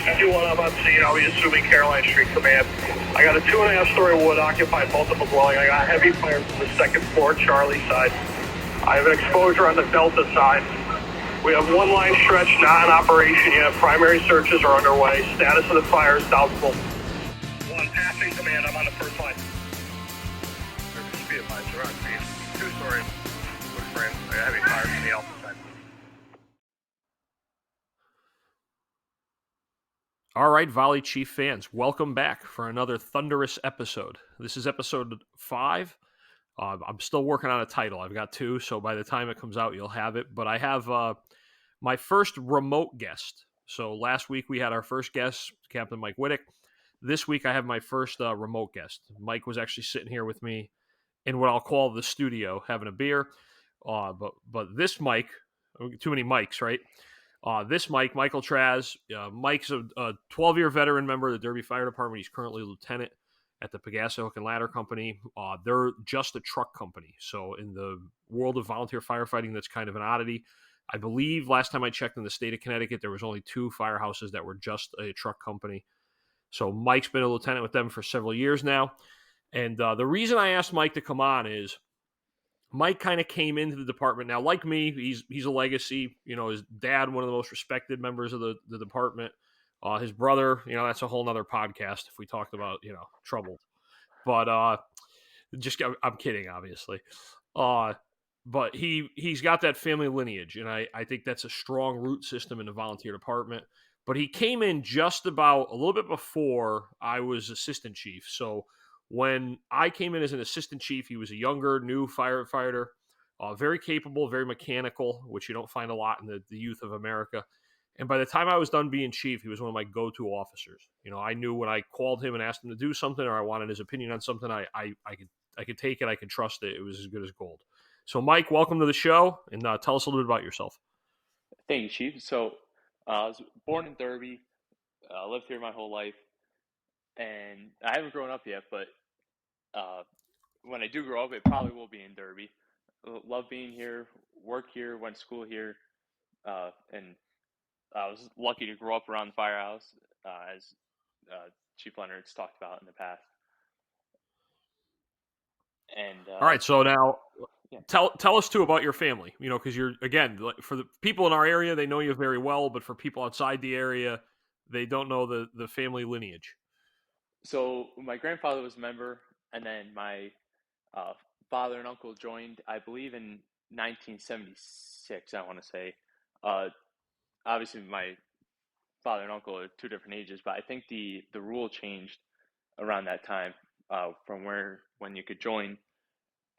51, I'm on scene. I'll be assuming Caroline Street Command. I got a 2.5-story wood occupied multiple dwelling. I got heavy fire from the second floor, Charlie side. I have an exposure on the Delta side. We have one line stretch not in operation yet. Primary searches are underway. Status of the fire is doubtful. One passing command. I'm on the first line. Speed advisor on scene. 2-story wood frame. I got heavy fire from the Alpha side. All right, Volley Chief fans, welcome back for another thunderous episode. This is episode 5. I'm still working on a title. I've got 2, so by the time it comes out, you'll have it. But I have my first remote guest. So last week we had our first guest, Captain Mike Whittick. This week I have my first remote guest. Mike was actually sitting here with me in what I'll call the studio, having a beer. But this Mike, too many mics, right? This Mike, Michael Tracz, Mike's a 12-year veteran member of the Derby Fire Department. He's currently a lieutenant at the Pegaso Hook and Ladder Company. They're just a truck company. So in the world of volunteer firefighting, that's kind of an oddity. I believe last time I checked in the state of Connecticut, there was only 2 firehouses that were just a truck company. So Mike's been a lieutenant with them for several years now. And the reason I asked Mike to come on is Mike kind of came into the department. Now, like me, he's a legacy. You know, his dad, one of the most respected members of the department. His brother, that's a whole nother podcast if we talked about, trouble. But I'm kidding, obviously. But he's got that family lineage, and I think that's a strong root system in the volunteer department. But he came in just about a little bit before I was assistant chief. So when I came in as an assistant chief, he was a younger, new firefighter, very capable, very mechanical, which you don't find a lot in the youth of America. And by the time I was done being chief, he was one of my go-to officers. I knew when I called him and asked him to do something or I wanted his opinion on something, I could take it, I could trust it. It was as good as gold. So, Mike, welcome to the show, and tell us a little bit about yourself. Thank you, Chief. So, I was born in Derby, lived here my whole life, and I haven't grown up yet, but when I do grow up, it probably will be in Derby. Love being here, work here, went to school here, and I was lucky to grow up around the firehouse, as Chief Lenart's talked about in the past. And all right, so now tell us too about your family. Because you're, again, for the people in our area, they know you very well, but for people outside the area, they don't know the family lineage. So my grandfather was a member, and then my father and uncle joined, I believe, in 1976, I want to say. Obviously, my father and uncle are 2 different ages, but I think the rule changed around that time from when you could join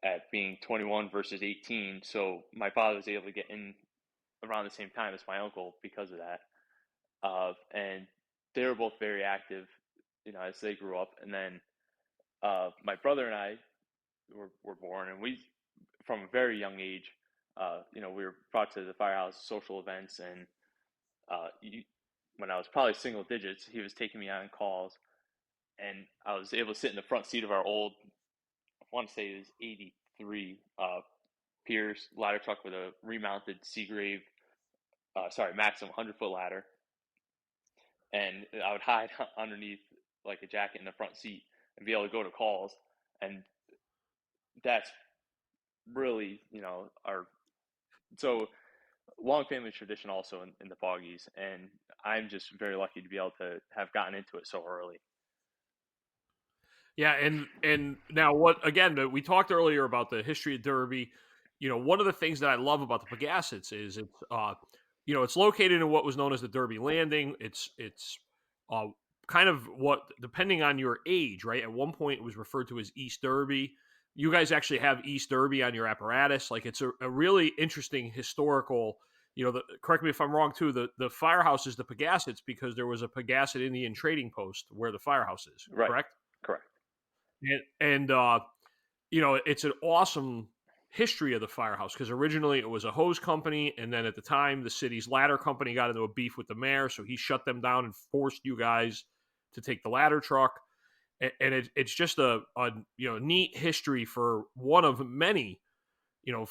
at being 21 versus 18. So my father was able to get in around the same time as my uncle because of that. And they were both very active, as they grew up. And then my brother and I were born, and we, from a very young age, we were brought to the firehouse social events, and when I was probably single digits, he was taking me on calls, and I was able to sit in the front seat of our old, I want to say it was 83 Pierce ladder truck with a remounted maximum 100-foot ladder, and I would hide underneath like a jacket in the front seat and be able to go to calls. And that's really, so long family tradition also in the Foggies, and I'm just very lucky to be able to have gotten into it so early. Yeah, and now we talked earlier about the history of Derby. One of the things that I love about the Pegassets is it's located in what was known as the Derby Landing. It's kind of what, depending on your age, right? At one point it was referred to as East Derby. You guys actually have East Derby on your apparatus. Like, it's a really interesting historical, correct me if I'm wrong too, the firehouse is the Pegassets because there was a Pegasset Indian trading post where the firehouse is, right? Correct? Correct. And it's an awesome history of the firehouse because originally it was a hose company, and then at the time the city's ladder company got into a beef with the mayor, so he shut them down and forced you guys to take the ladder truck. And it's just a neat history for one of many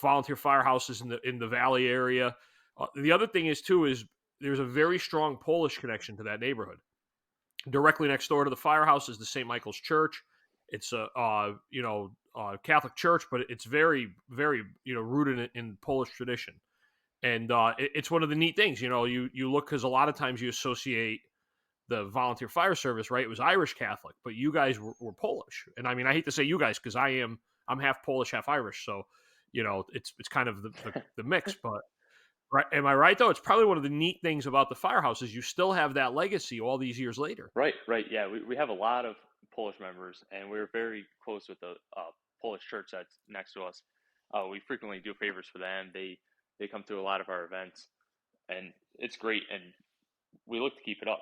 volunteer firehouses in the valley area. The other thing is there's a very strong Polish connection to that neighborhood. Directly next door to the firehouse is the St. Michael's Church. It's a Catholic church, but it's very, very rooted in Polish tradition. And it's one of the neat things. You look, because a lot of times you associate the volunteer fire service, right? It was Irish Catholic, but you guys were Polish. And I mean, I hate to say you guys, because I'm half Polish, half Irish, so it's kind of the mix. But right, am I right though? It's probably one of the neat things about the firehouse is you still have that legacy all these years later. Right. Yeah, we have a lot of Polish members, and we're very close with the Polish church that's next to us. We frequently do favors for them. They come to a lot of our events, and it's great, and we look to keep it up.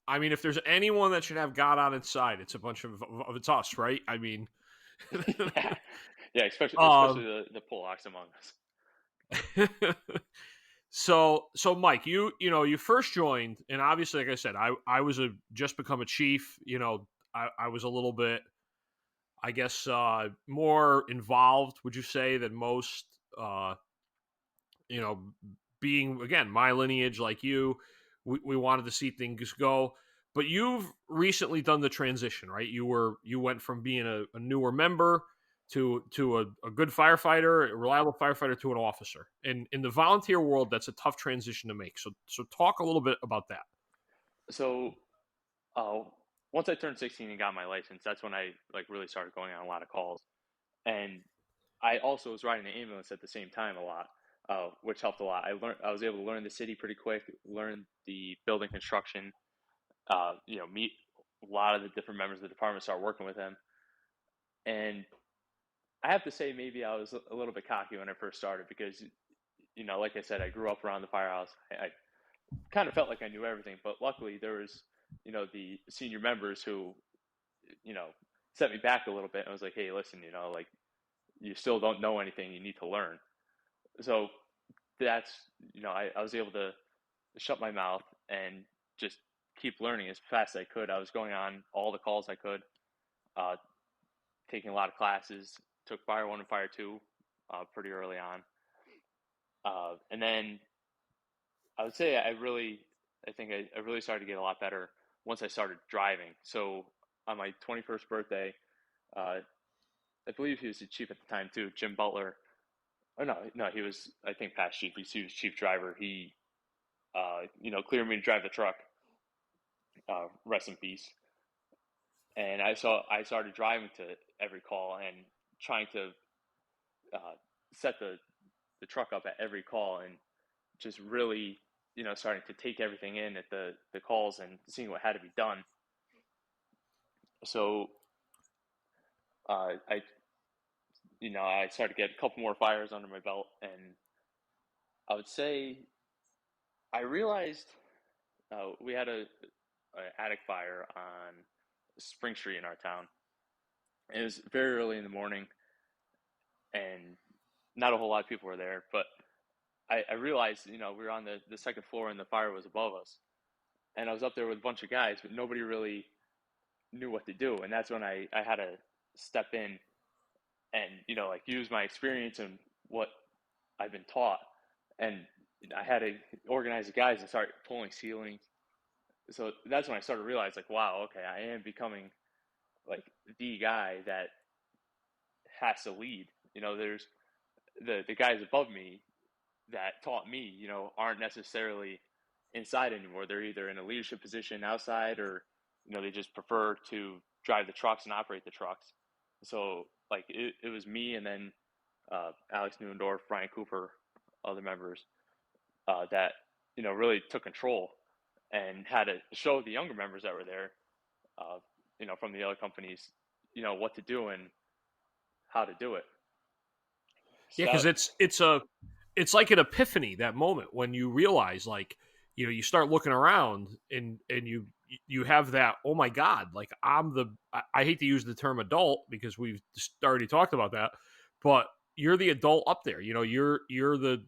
I mean, if there's anyone that should have God on its side, it's it's us, right? I mean, yeah, especially the Polacks among us. So Mike, you first joined, and obviously, like I said, I was just become a chief. I was a little bit, I guess, more involved, would you say, than most? Being, again, my lineage, like you, we wanted to see things go. But you've recently done the transition, right? You went from being a newer member to a good firefighter, a reliable firefighter, to an officer. And in the volunteer world, that's a tough transition to make. So talk a little bit about that. So, once I turned 16 and got my license, that's when I really started going on a lot of calls. And I also was riding an ambulance at the same time a lot, which helped a lot. I was able to learn the city pretty quick, learn the building construction, meet a lot of the different members of the department, start working with them. And I have to say, maybe I was a little bit cocky when I first started because, like I said, I grew up around the firehouse. I kind of felt like I knew everything, but luckily there was, the senior members who, set me back a little bit and was like, hey, listen, you still don't know anything. You need to learn. So that's, I was able to shut my mouth and just keep learning as fast as I could. I was going on all the calls I could, taking a lot of classes, took Fire 1 and Fire 2 pretty early on. And then I would say I really started to get a lot better once I started driving. So on my 21st birthday, I believe he was the chief at the time too, Jim Butler. Oh no, he was, I think, past chief. He was chief driver. He, cleared me to drive the truck. Rest in peace. And I started driving to every call and trying to set the truck up at every call, and just really, starting to take everything in at the calls and seeing what had to be done. So I started to get a couple more fires under my belt, and I would say I realized we had a attic fire on Spring Street in our town. It was very early in the morning, and not a whole lot of people were there, but I realized, we were on the second floor and the fire was above us. And I was up there with a bunch of guys, but nobody really knew what to do. And that's when I had to step in and, use my experience and what I've been taught. And I had to organize the guys and start pulling ceilings. So that's when I started to realize, wow, okay, I am becoming the guy that has to lead. There's the guys above me that taught me, aren't necessarily inside anymore. They're either in a leadership position outside, or, they just prefer to drive the trucks and operate the trucks. So it was me, and then Alex Neuendorf, Brian Cooper, other members that, really took control and had to show the younger members that were there, from the other companies, what to do and how to do it. So, yeah, because it's like an epiphany, that moment when you realize, you start looking around and you have that, oh my God, I hate to use the term adult because we've already talked about that, but you're the adult up there. You're the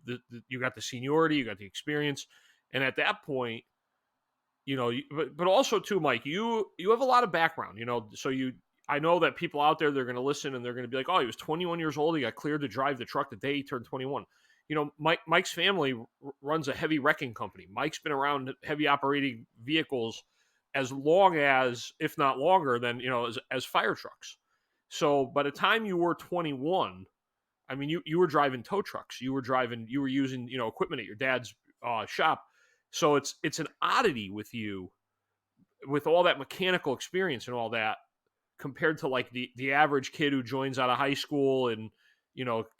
you got the seniority, you got the experience, and at that point, but also too, Mike, you have a lot of background, so I know that people out there, they're going to listen and they're going to be like, oh, he was 21 years old. He got cleared to drive the truck the day he turned 21. Mike's family runs a heavy wrecking company. Mike's been around heavy operating vehicles as long as, if not longer than, as fire trucks. So by the time you were 21, I mean, you were driving tow trucks. You were using, equipment at your dad's shop. So it's an oddity with you, with all that mechanical experience and all that, compared to like the average kid who joins out of high school and,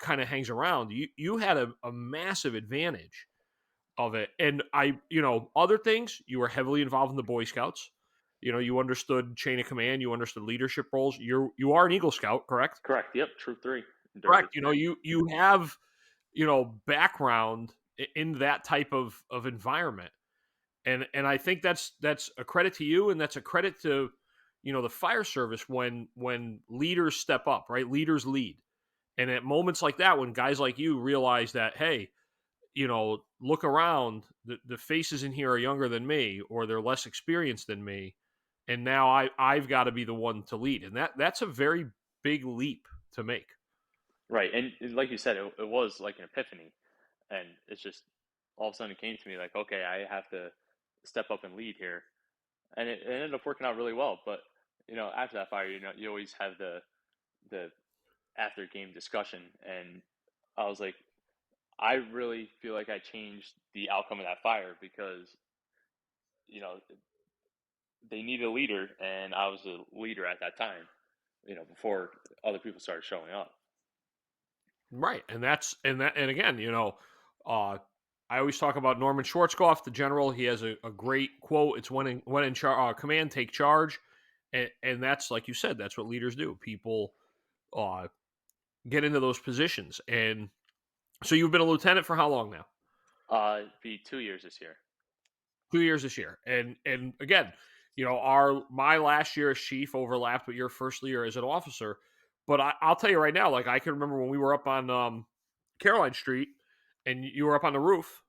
kind of hangs around. You had a massive advantage of it. And other things, you were heavily involved in the Boy Scouts. You understood chain of command, you understood leadership roles. You are an Eagle Scout, correct? Correct. Yep. Troop 3. Correct. You have, background in that type of environment. And I think that's a credit to you, and that's a credit to, the fire service when leaders step up, right? Leaders lead. And at moments like that, when guys like you realize that, hey, look around, the faces in here are younger than me, or they're less experienced than me, and now I've got to be the one to lead. And that's a very big leap to make. Right. And like you said, it was like an epiphany. And it's just all of a sudden it came to me like, okay, I have to step up and lead here. And it ended up working out really well. But, after that fire, you always have the after game discussion. And I was like, I really feel like I changed the outcome of that fire because, they need a leader, and I was a leader at that time, before other people started showing up. Right. And again, I always talk about Norman Schwarzkopf, the general. He has a great quote. It's when in command, take charge. And that's, like you said, that's what leaders do. People get into those positions. And so you've been a lieutenant for how long now? Be 2 years this year. 2 years this year. And again, my last year as chief overlapped with your first year as an officer. But I'll tell you right now, like, I can remember when we were up on Caroline Street and you were up on the roof,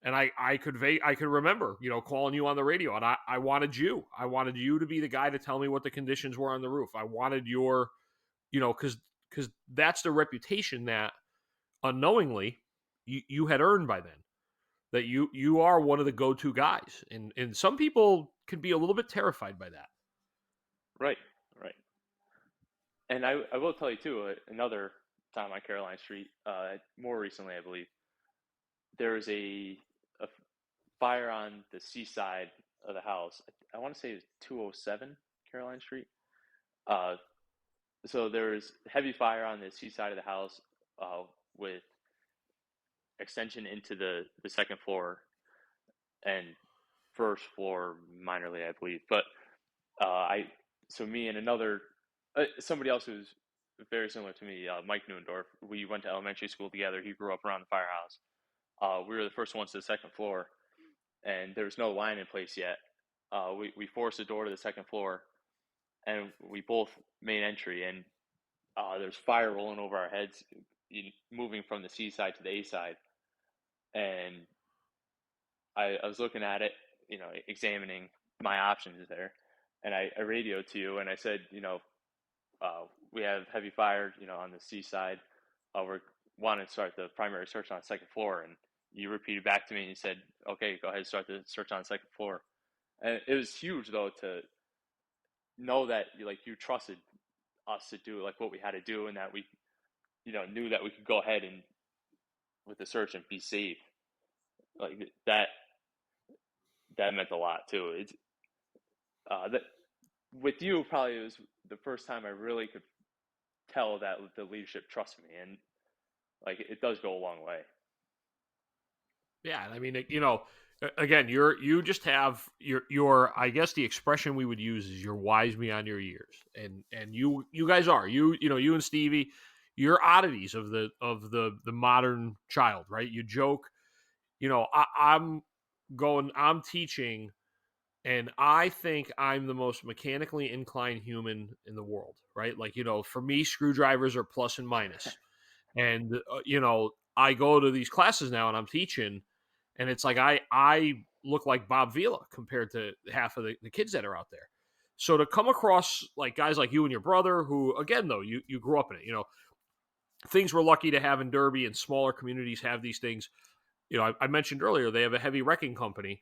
and I could remember, calling you on the radio, and I wanted you to be the guy to tell me what the conditions were on the roof. I wanted your, because that's the reputation that unknowingly you had earned by then, that you are one of the go-to guys, and some people can be a little bit terrified by that. Right. And I will tell you too, another time on Caroline Street, more recently, I believe, there was a fire on the seaside of the house. I want to say it was 207 Caroline Street. So there was heavy fire on the seaside of the house, with extension into the second floor and first floor minorly, I believe. But so me and another somebody else who's very similar to me, Mike Neuendorf, we went to elementary school together. He grew up around the firehouse. We were the first ones to the second floor, and there was no line in place yet. We forced the door to the second floor, and we both made entry, and there's fire rolling over our heads, moving from the C side to the A side. And I was looking at it, examining my options there, and I radioed to you, and I said, we have heavy fire, on the C side. We're wanting to start the primary search on the second floor. And you repeated back to me and you said, okay, go ahead and start the search on the second floor. And it was huge, though, to know that you trusted us to do like what we had to do, and that we, knew that we could go ahead and with the search and be safe. Like that meant a lot too. It's that with you, probably it was the first time I really could tell that the leadership trusts me, and it does go a long way. Yeah, I mean, again, you just have your I guess the expression we would use is you're wise beyond your years, and you guys are you and Stevie, you're oddities of the modern child, right? You joke, I'm teaching, and I think I'm the most mechanically inclined human in the world, right? For me, screwdrivers are plus and minus. And, I go to these classes now and I'm teaching, and it's like I look like Bob Vila compared to half of the kids that are out there. So to come across like guys like you and your brother, who, again, though, you grew up in it, things we're lucky to have in Derby, and smaller communities have these things. I mentioned earlier, they have a heavy wrecking company.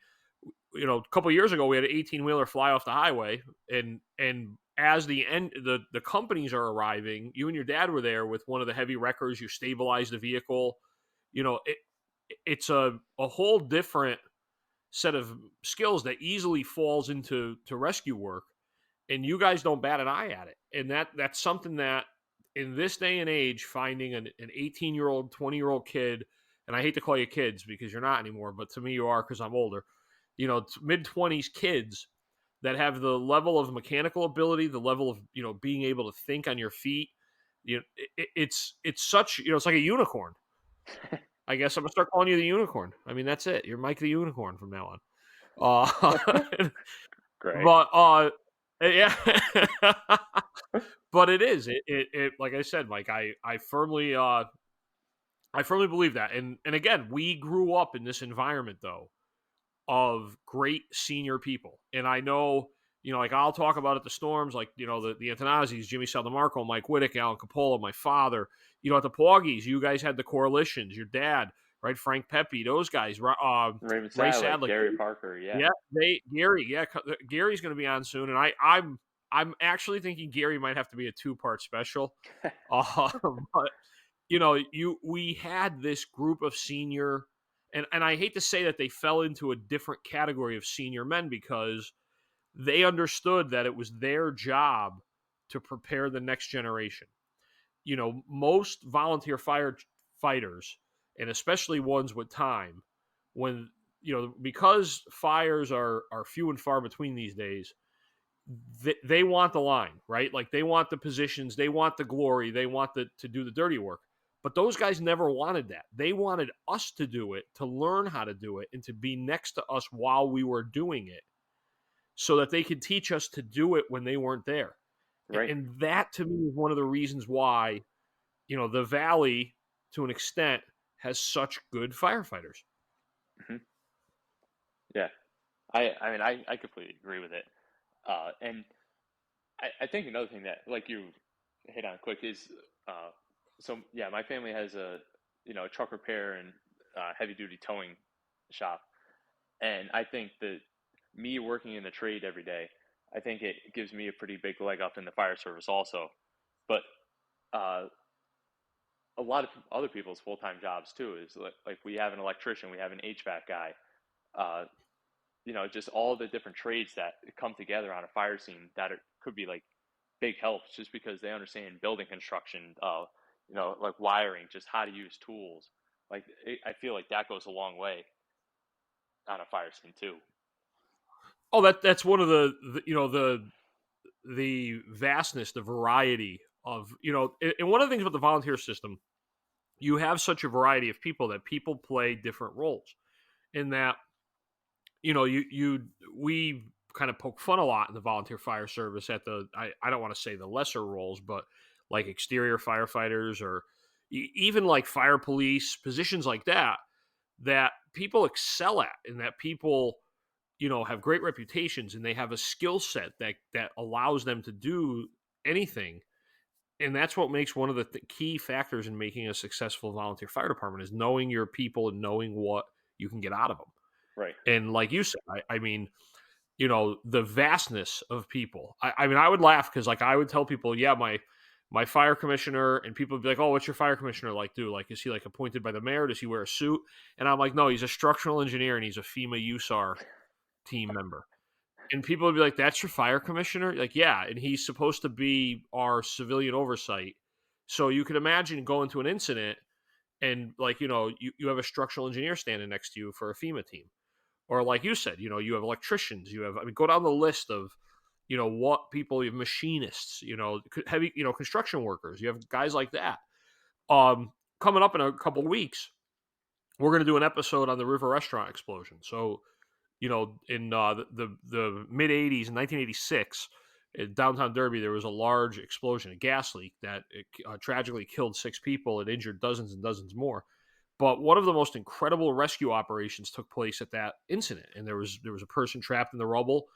A couple of years ago, we had an 18-wheeler fly off the highway, and as the companies are arriving, you and your dad were there with one of the heavy wreckers. You stabilize the vehicle. It's a whole different set of skills that easily falls into rescue work, and you guys don't bat an eye at it. And that's something that in this day and age, finding an 18-year-old, 20-year-old kid, and I hate to call you kids because you're not anymore, but to me you are because I'm older, mid-20s kids that have the level of mechanical ability, the level of, being able to think on your feet. It's such, it's like a unicorn. I guess I'm going to start calling you the unicorn. I mean, that's it. You're Mike the Unicorn from now on. Great. But, yeah. But it is. It like I said, Mike, I firmly believe that. And again, we grew up in this environment, though, of great senior people. And I know, like I'll talk about at the Storms, like, the Antonazis, Jimmy Saldamarco, Mike Whittick, Alan Capola, my father, at the Pawgies, you guys had the coalitions, your dad, right? Frank Pepe, those guys, Raymond Ray Sadler, Sadler, Gary Parker. Yeah. Gary's going to be on soon. And I'm actually thinking Gary might have to be a 2-part special. But, we had this group of senior, and I hate to say that they fell into a different category of senior men because they understood that it was their job to prepare the next generation. Most volunteer firefighters, and especially ones with time, when, because fires are few and far between these days, they want the line, right? Like they want the positions, they want the glory, they want to do the dirty work. But those guys never wanted that. They wanted us to do it, to learn how to do it, and to be next to us while we were doing it so that they could teach us to do it when they weren't there. Right. And that, to me, is one of the reasons why, the Valley, to an extent, has such good firefighters. Mm-hmm. Yeah. I mean, I completely agree with it. And I think another thing that, like you hit on quick, is so yeah, my family has a truck repair and heavy duty towing shop, and I think that me working in the trade every day, I think it gives me a pretty big leg up in the fire service also. But a lot of other people's full time jobs too is like we have an electrician, we have an HVAC guy. Just all the different trades that come together on a fire scene that could be like big helps just because they understand building construction, like wiring, just how to use tools. Like I feel like that goes a long way on a fire scene too. Oh, that's one of the vastness, the variety of, and one of the things about the volunteer system, you have such a variety of people that people play different roles in that, we kind of poke fun a lot in the volunteer fire service at I don't want to say the lesser roles, but like exterior firefighters or even like fire police, positions like that people excel at, and that people, have great reputations, and they have a skill set that allows them to do anything. And that's what makes one of the key factors in making a successful volunteer fire department is knowing your people and knowing what you can get out of them. Right. And like you said, I mean, the vastness of people. I mean, I would laugh because like I would tell people, yeah, my fire commissioner, and people would be like, oh, what's your fire commissioner like do? Like, is he like appointed by the mayor? Does he wear a suit? And I'm like, no, he's a structural engineer and he's a FEMA USAR team member. And people would be like, that's your fire commissioner? Like, yeah. And he's supposed to be our civilian oversight. So you can imagine going to an incident and like, you have a structural engineer standing next to you for a FEMA team. Or like you said, you have electricians, go down the list of, what people, you have machinists, heavy, construction workers, you have guys like that. Coming up in a couple of weeks, we're going to do an episode on the River Restaurant explosion. So, in the mid 80s, in 1986, in downtown Derby, there was a large explosion, a gas leak that tragically killed 6 people and injured dozens and dozens more. But one of the most incredible rescue operations took place at that incident, and there was a person trapped in the rubble,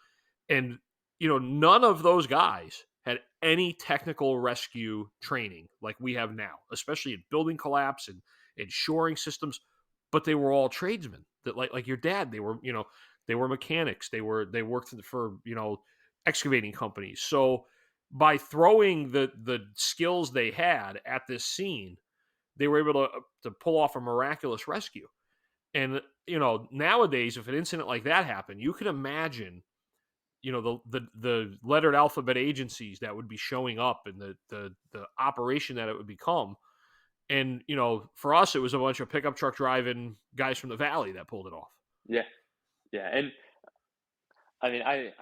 and none of those guys had any technical rescue training like we have now, especially in building collapse and shoring systems. But they were all tradesmen that like your dad. They were they were mechanics. They worked for excavating companies. So by throwing the skills they had at this scene, they were able to pull off a miraculous rescue. And nowadays, if an incident like that happened, you can imagine the lettered alphabet agencies that would be showing up and the operation that it would become. And for us, it was a bunch of pickup truck driving guys from the valley that pulled it off. Yeah, yeah, and I mean, I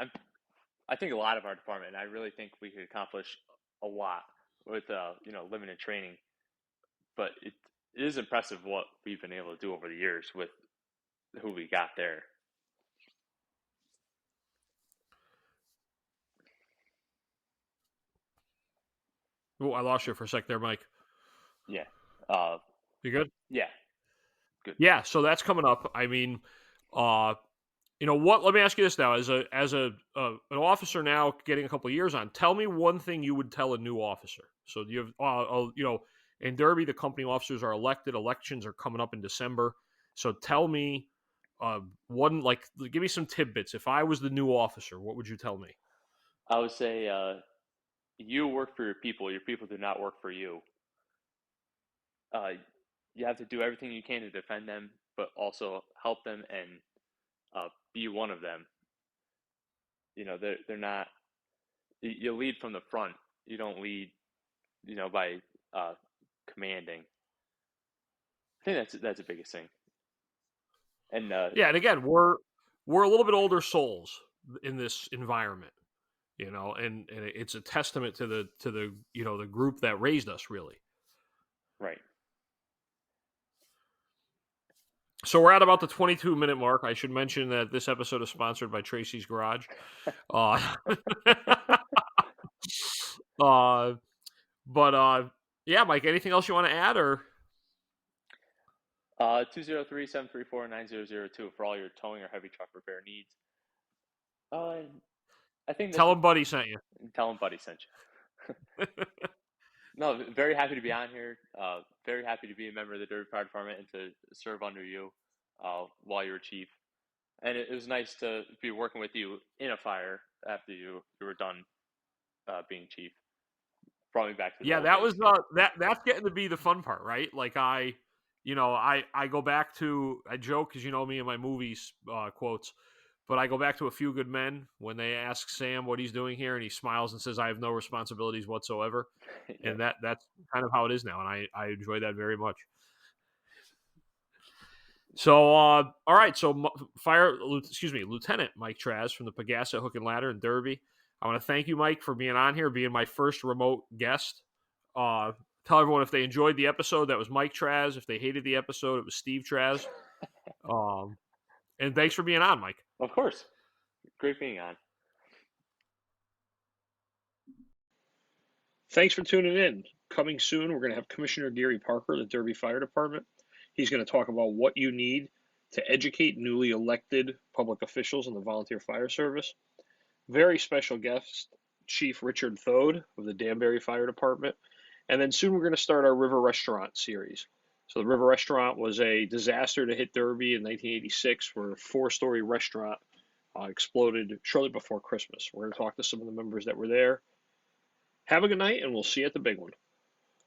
think a lot of our department. I really think we could accomplish a lot with limited training, but it is impressive what we've been able to do over the years with who we got there. Oh, I lost you for a sec there, Mike. Yeah. You good? Yeah. Good. Yeah. So that's coming up. I mean, what? Let me ask you this now: as an officer now, getting a couple of years on, tell me one thing you would tell a new officer. So you have, in Derby, the company officers are elected. Elections are coming up in December. So tell me, give me some tidbits. If I was the new officer, what would you tell me? I would say, you work for your people. Your people do not work for you. You have to do everything you can to defend them, but also help them and be one of them. They're not. You lead from the front. You don't lead, by commanding. I think that's the biggest thing. And and again, we're a little bit older souls in this environment, and it's a testament to the the group that raised us, really. Right. So we're at about the 22-minute mark. I should mention that this episode is sponsored by Tracy's Garage. Yeah, Mike, anything else you want to add, or 203-734-9002 for all your towing or heavy truck repair needs. I think tell him Buddy sent you. Tell him Buddy sent you. No, very happy to be on here. Very happy to be a member of the Derby Fire Department and to serve under you while you were chief. And it was nice to be working with you in a fire after you were done being chief. Brought me back to the that was that's getting to be the fun part, right? Like I go back to, I joke because me and my movies quotes, but I go back to A Few Good Men when they ask Sam what he's doing here, and he smiles and says, "I have no responsibilities whatsoever." Yeah. And that's kind of how it is now, and I enjoy that very much. So, all right. So, Lieutenant Mike Tracz from the Pagasa Hook and Ladder in Derby. I want to thank you, Mike, for being on here, being my first remote guest. Tell everyone if they enjoyed the episode, that was Mike Tracz. If they hated the episode, it was Steve Tracz. And thanks for being on, Mike. Of course. Great being on. Thanks for tuning in. Coming soon, we're going to have Commissioner Gary Parker of the Derby Fire Department. He's going to talk about what you need to educate newly elected public officials in the volunteer fire service. Very special guest, Chief Richard Thode of the Danbury Fire Department. And then soon we're going to start our River Restaurant series. So the River Restaurant was a disaster to hit Derby in 1986, where a 4-story restaurant exploded shortly before Christmas. We're going to talk to some of the members that were there. Have a good night, and we'll see you at the big one.